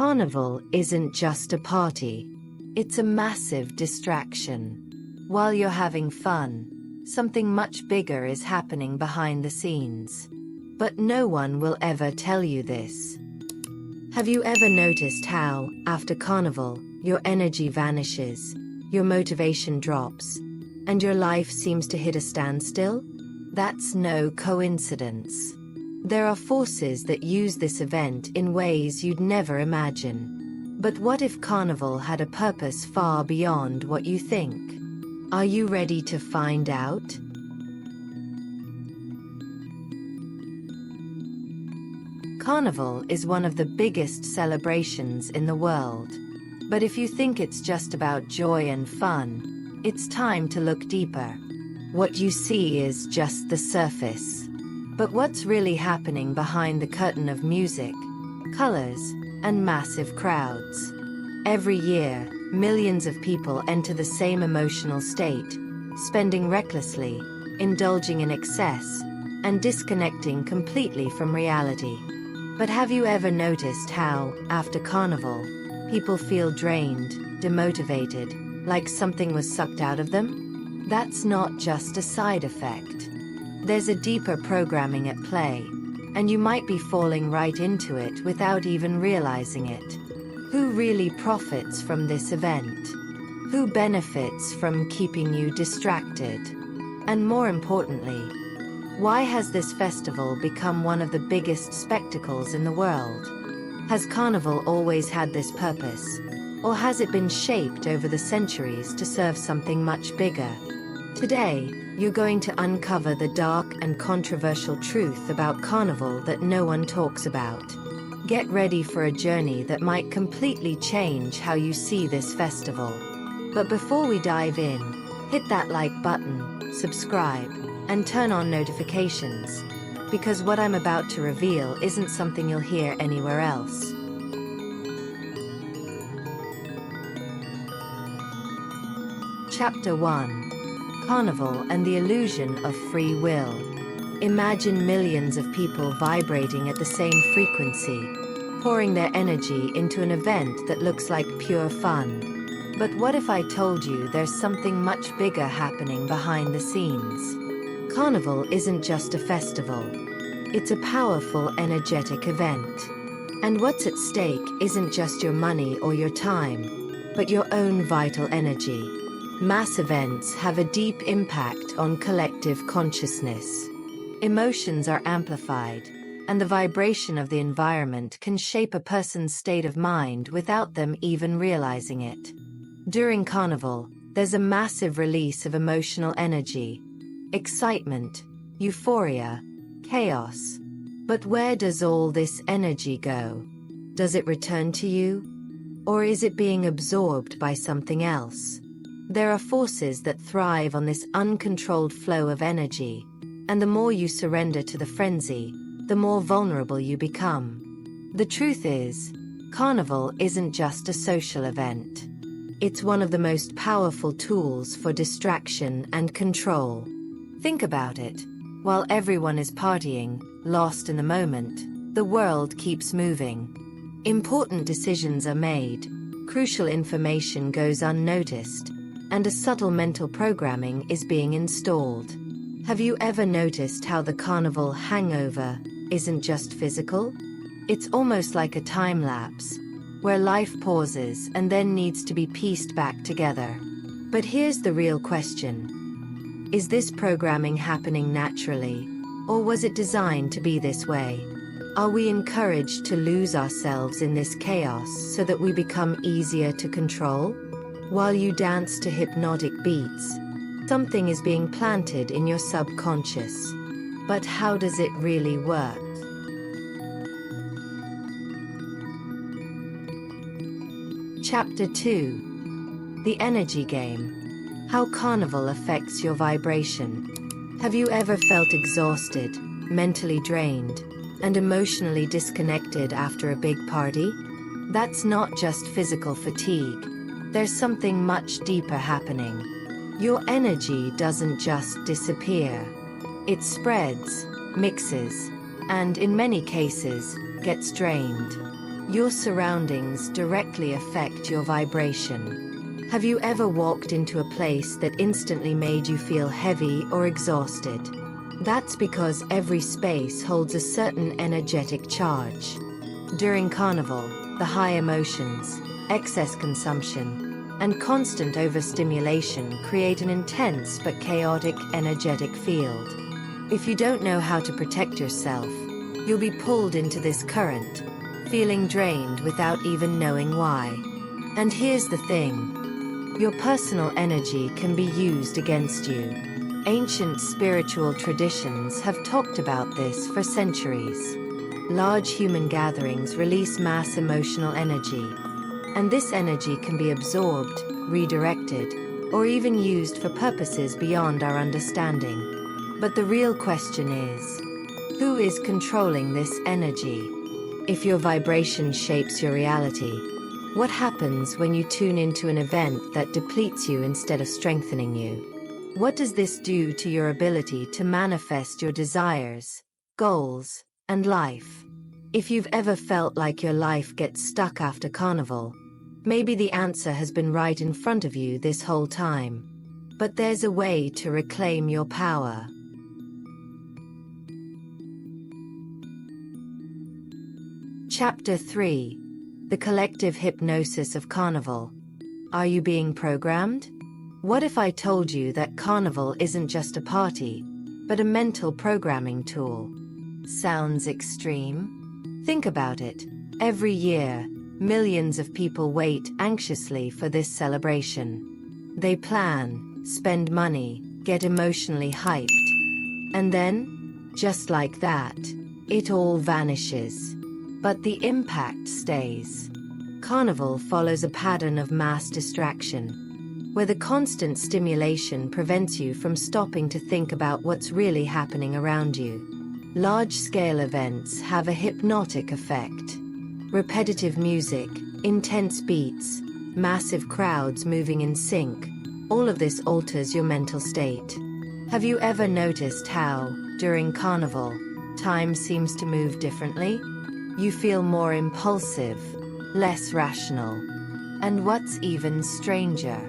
Carnival isn't just a party. It's a massive distraction. While you're having fun, something much bigger is happening behind the scenes. But no one will ever tell you this. Have you ever noticed how, after Carnival, your energy vanishes, your motivation drops, and your life seems to hit a standstill? That's no coincidence. There are forces that use this event in ways you'd never imagine. But what if Carnival had a purpose far beyond what you think? Are you ready to find out? Carnival is one of the biggest celebrations in the world. But if you think it's just about joy and fun, it's time to look deeper. What you see is just the surface. But what's really happening behind the curtain of music, colors, and massive crowds? Every year, millions of people enter the same emotional state, spending recklessly, indulging in excess, and disconnecting completely from reality. But have you ever noticed how, after Carnival, people feel drained, demotivated, like something was sucked out of them? That's not just a side effect. There's a deeper programming at play, and you might be falling right into it without even realizing it. Who really profits from this event? Who benefits from keeping you distracted? And more importantly, why has this festival become one of the biggest spectacles in the world? Has Carnival always had this purpose, or has it been shaped over the centuries to serve something much bigger? Today, you're going to uncover the dark and controversial truth about Carnival that no one talks about. Get ready for a journey that might completely change how you see this festival. But before we dive in, hit that like button, subscribe, and turn on notifications, because what I'm about to reveal isn't something you'll hear anywhere else. Chapter 1. Carnival and the illusion of free will. Imagine millions of people vibrating at the same frequency, pouring their energy into an event that looks like pure fun. But what if I told you there's something much bigger happening behind the scenes? Carnival isn't just a festival. It's a powerful, energetic event. And what's at stake isn't just your money or your time, but your own vital energy. Mass events have a deep impact on collective consciousness. Emotions are amplified, and the vibration of the environment can shape a person's state of mind without them even realizing it. During Carnival, there's a massive release of emotional energy, excitement, euphoria, chaos. But where does all this energy go? Does it return to you? Or is it being absorbed by something else? There are forces that thrive on this uncontrolled flow of energy, and the more you surrender to the frenzy, the more vulnerable you become. The truth is, Carnival isn't just a social event. It's one of the most powerful tools for distraction and control. Think about it. While everyone is partying, lost in the moment, the world keeps moving. Important decisions are made, crucial information goes unnoticed, and a subtle mental programming is being installed. Have you ever noticed how the Carnival hangover isn't just physical? It's almost like a time lapse, where life pauses and then needs to be pieced back together. But here's the real question. Is this programming happening naturally, or was it designed to be this way? Are we encouraged to lose ourselves in this chaos so that we become easier to control? While you dance to hypnotic beats, something is being planted in your subconscious. But how does it really work? Chapter 2. The Energy Game. How Carnival affects your vibration. Have you ever felt exhausted, mentally drained, and emotionally disconnected after a big party? That's not just physical fatigue. There's something much deeper happening. Your energy doesn't just disappear. It spreads, mixes, and in many cases, gets drained. Your surroundings directly affect your vibration. Have you ever walked into a place that instantly made you feel heavy or exhausted? That's because every space holds a certain energetic charge. During Carnival, the high emotions, excess consumption, and constant overstimulation create an intense but chaotic energetic field. If you don't know how to protect yourself, you'll be pulled into this current, feeling drained without even knowing why. And here's the thing. Your personal energy can be used against you. Ancient spiritual traditions have talked about this for centuries. Large human gatherings release mass emotional energy, and this energy can be absorbed, redirected, or even used for purposes beyond our understanding. But the real question is, who is controlling this energy? If your vibration shapes your reality, what happens when you tune into an event that depletes you instead of strengthening you? What does this do to your ability to manifest your desires, goals, and life? If you've ever felt like your life gets stuck after Carnival, maybe the answer has been right in front of you this whole time. But there's a way to reclaim your power. Chapter 3. The collective hypnosis of Carnival. Are you being programmed? What if I told you that Carnival isn't just a party, but a mental programming tool? Sounds extreme? Think about it. Every year, millions of people wait anxiously for this celebration. They plan, spend money, get emotionally hyped. And then, just like that, it all vanishes. But the impact stays. Carnival follows a pattern of mass distraction, where the constant stimulation prevents you from stopping to think about what's really happening around you. Large-scale events have a hypnotic effect. Repetitive music, intense beats, massive crowds moving in sync, all of this alters your mental state. Have you ever noticed how, during Carnival, time seems to move differently? You feel more impulsive, less rational. And what's even stranger?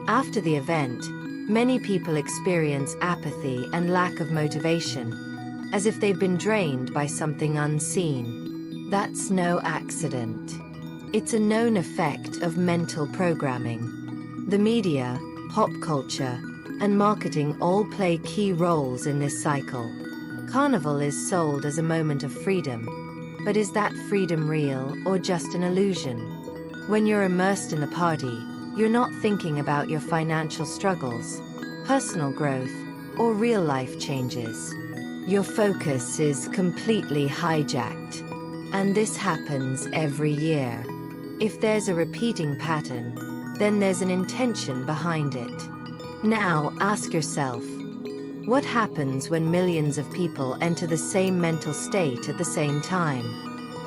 After the event, many people experience apathy and lack of motivation, as if they've been drained by something unseen. That's no accident. It's a known effect of mental programming. The media, pop culture, and marketing all play key roles in this cycle. Carnival is sold as a moment of freedom. But is that freedom real or just an illusion? When you're immersed in the party, you're not thinking about your financial struggles, personal growth, or real-life changes. Your focus is completely hijacked. And this happens every year. If there's a repeating pattern, then there's an intention behind it. Now, ask yourself, what happens when millions of people enter the same mental state at the same time?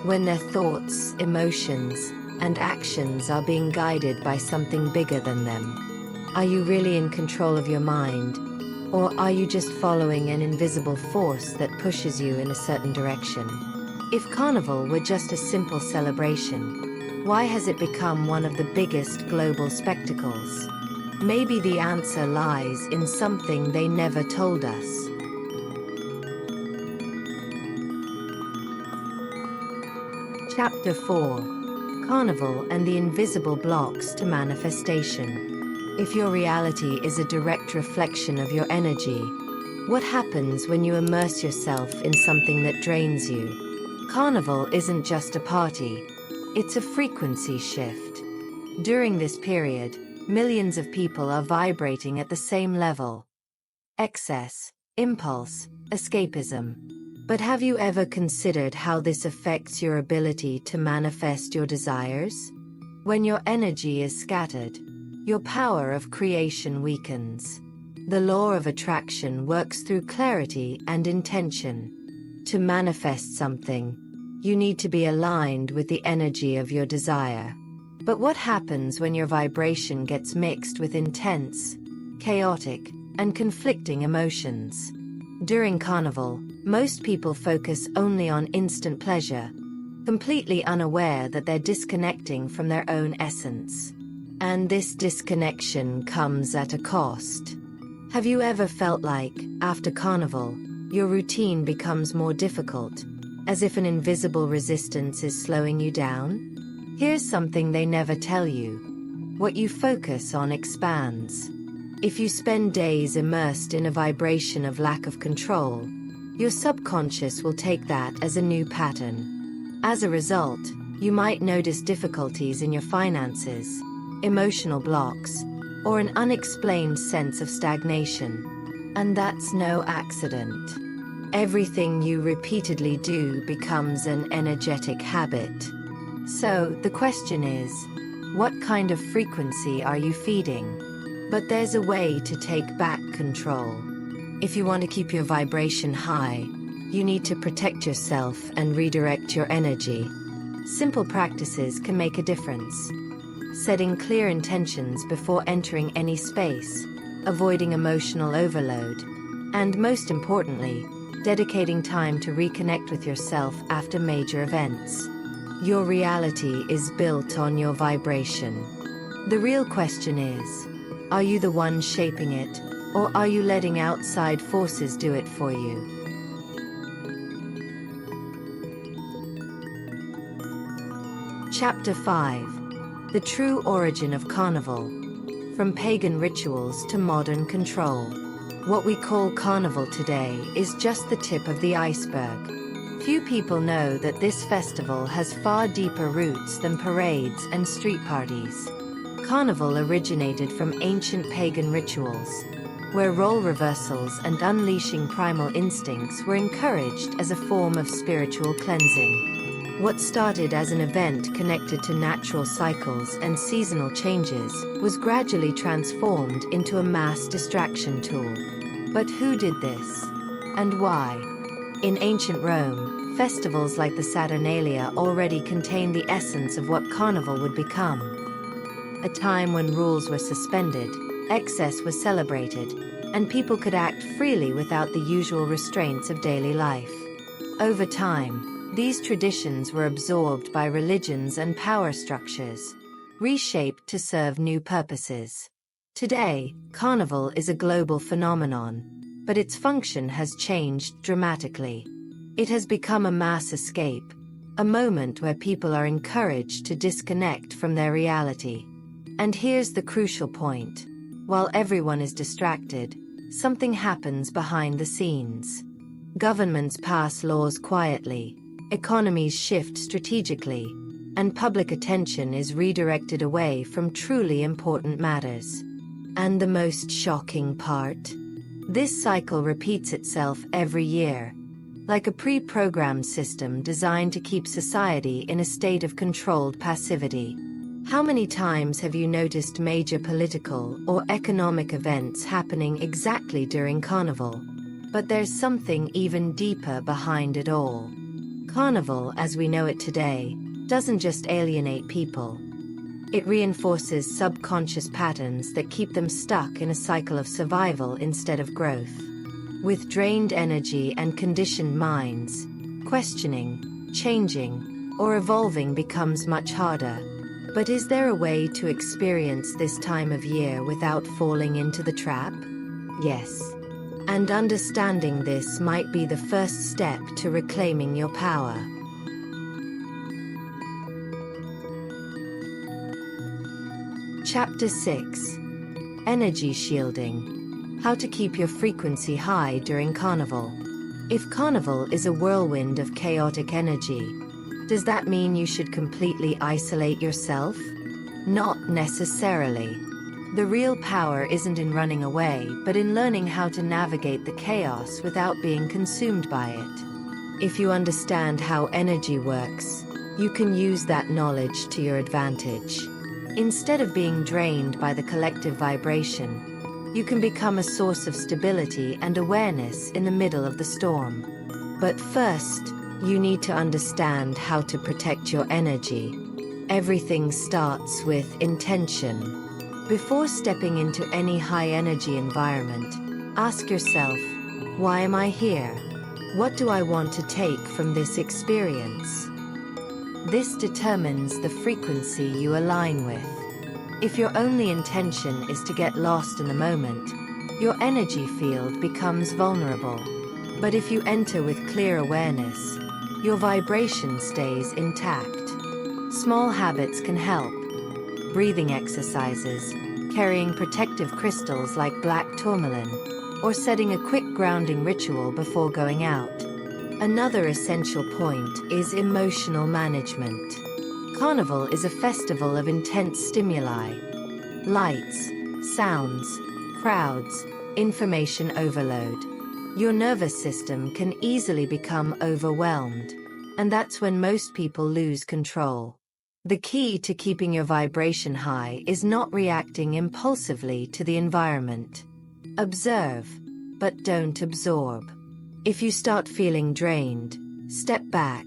When their thoughts, emotions, and actions are being guided by something bigger than them? Are you really in control of your mind? Or are you just following an invisible force that pushes you in a certain direction? If Carnival were just a simple celebration, why has it become one of the biggest global spectacles? Maybe the answer lies in something they never told us. Chapter 4. Carnival and the Invisible Blocks to Manifestation. If your reality is a direct reflection of your energy, what happens when you immerse yourself in something that drains you? Carnival isn't just a party, it's a frequency shift. During this period, millions of people are vibrating at the same level. Excess, impulse, escapism. But have you ever considered how this affects your ability to manifest your desires? When your energy is scattered, your power of creation weakens. The law of attraction works through clarity and intention. To manifest something, you need to be aligned with the energy of your desire. But what happens when your vibration gets mixed with intense, chaotic, and conflicting emotions? During Carnival, most people focus only on instant pleasure, completely unaware that they're disconnecting from their own essence. And this disconnection comes at a cost. Have you ever felt like, after Carnival, your routine becomes more difficult, as if an invisible resistance is slowing you down? Here's something they never tell you. What you focus on expands. If you spend days immersed in a vibration of lack of control, your subconscious will take that as a new pattern. As a result, you might notice difficulties in your finances, emotional blocks, or an unexplained sense of stagnation. And that's no accident. Everything you repeatedly do becomes an energetic habit. So, the question is, what kind of frequency are you feeding? But there's a way to take back control. If you want to keep your vibration high, you need to protect yourself and redirect your energy. Simple practices can make a difference. Setting clear intentions before entering any space, avoiding emotional overload, and most importantly, dedicating time to reconnect with yourself after major events. Your reality is built on your vibration. The real question is, are you the one shaping it, or are you letting outside forces do it for you? Chapter 5. The True Origin of Carnival. From pagan rituals to modern control. What we call Carnival today is just the tip of the iceberg. Few people know that this festival has far deeper roots than parades and street parties. Carnival originated from ancient pagan rituals, where role reversals and unleashing primal instincts were encouraged as a form of spiritual cleansing. What started as an event connected to natural cycles and seasonal changes was gradually transformed into a mass distraction tool. But who did this? And why? In ancient Rome, festivals like the Saturnalia already contained the essence of what Carnival would become. A time when rules were suspended, excess was celebrated, and people could act freely without the usual restraints of daily life. Over time, these traditions were absorbed by religions and power structures, reshaped to serve new purposes. Today, Carnival is a global phenomenon, but its function has changed dramatically. It has become a mass escape, a moment where people are encouraged to disconnect from their reality. And here's the crucial point. While everyone is distracted, something happens behind the scenes. Governments pass laws quietly, economies shift strategically, and public attention is redirected away from truly important matters. And the most shocking part? This cycle repeats itself every year, like a pre-programmed system designed to keep society in a state of controlled passivity. How many times have you noticed major political or economic events happening exactly during Carnival? But there's something even deeper behind it all. Carnival, as we know it today, doesn't just alienate people. It reinforces subconscious patterns that keep them stuck in a cycle of survival instead of growth. With drained energy and conditioned minds, questioning, changing, or evolving becomes much harder. But is there a way to experience this time of year without falling into the trap? Yes. And understanding this might be the first step to reclaiming your power. Chapter 6. Energy Shielding. How to keep your frequency high during Carnival. If Carnival is a whirlwind of chaotic energy, does that mean you should completely isolate yourself? Not necessarily. The real power isn't in running away, but in learning how to navigate the chaos without being consumed by it. If you understand how energy works, you can use that knowledge to your advantage. Instead of being drained by the collective vibration, you can become a source of stability and awareness in the middle of the storm. But first, you need to understand how to protect your energy. Everything starts with intention. Before stepping into any high-energy environment, ask yourself, why am I here? What do I want to take from this experience? This determines the frequency you align with. If your only intention is to get lost in the moment, your energy field becomes vulnerable. But if you enter with clear awareness, your vibration stays intact. Small habits can help. Breathing exercises, carrying protective crystals like black tourmaline, or setting a quick grounding ritual before going out. Another essential point is emotional management. Carnival is a festival of intense stimuli. Lights, sounds, crowds, information overload. Your nervous system can easily become overwhelmed, and that's when most people lose control. The key to keeping your vibration high is not reacting impulsively to the environment. Observe, but don't absorb. If you start feeling drained, step back,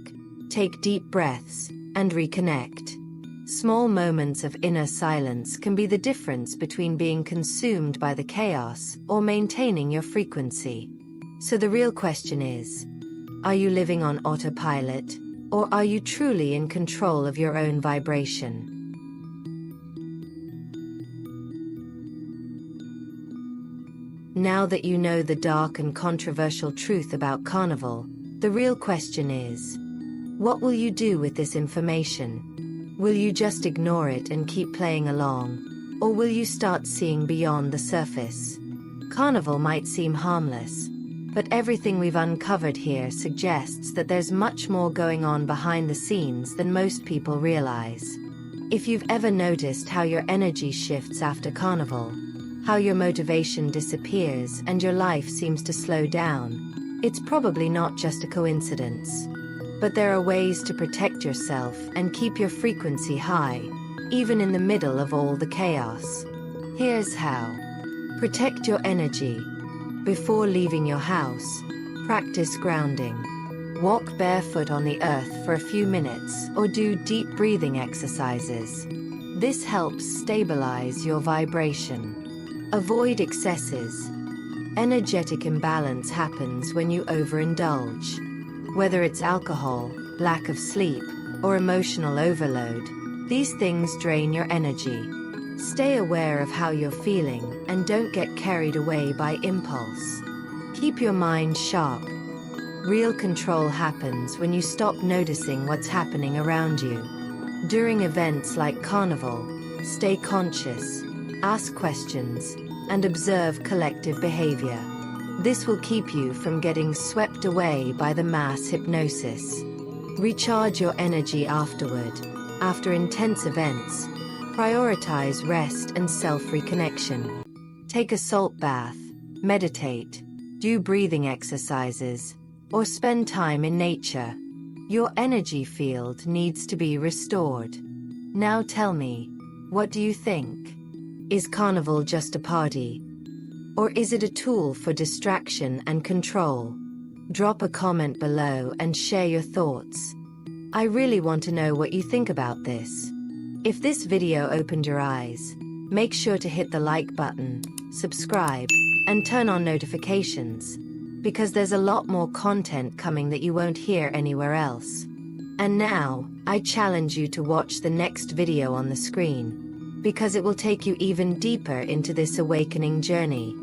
take deep breaths, and reconnect. Small moments of inner silence can be the difference between being consumed by the chaos or maintaining your frequency. So the real question is, are you living on autopilot, or are you truly in control of your own vibration? Now that you know the dark and controversial truth about Carnival, the real question is, what will you do with this information? Will you just ignore it and keep playing along, or will you start seeing beyond the surface? Carnival might seem harmless, but everything we've uncovered here suggests that there's much more going on behind the scenes than most people realize. If you've ever noticed how your energy shifts after Carnival, how your motivation disappears and your life seems to slow down, it's probably not just a coincidence. But there are ways to protect yourself and keep your frequency high, even in the middle of all the chaos. Here's how. Protect your energy. Before leaving your house, practice grounding. Walk barefoot on the earth for a few minutes or do deep breathing exercises. This helps stabilize your vibration. Avoid excesses. Energetic imbalance happens when you overindulge. Whether it's alcohol, lack of sleep, or emotional overload, these things drain your energy. Stay aware of how you're feeling and don't get carried away by impulse. Keep your mind sharp. Real control happens when you stop noticing what's happening around you. During events like Carnival, stay conscious, ask questions, and observe collective behavior. This will keep you from getting swept away by the mass hypnosis. Recharge your energy afterward. After intense events, prioritize rest and self-reconnection. Take a salt bath, meditate, do breathing exercises, or spend time in nature. Your energy field needs to be restored. Now tell me, what do you think? Is Carnival just a party? Or is it a tool for distraction and control? Drop a comment below and share your thoughts. I really want to know what you think about this. If this video opened your eyes, make sure to hit the like button, subscribe, and turn on notifications, because there's a lot more content coming that you won't hear anywhere else. And now, I challenge you to watch the next video on the screen, because it will take you even deeper into this awakening journey.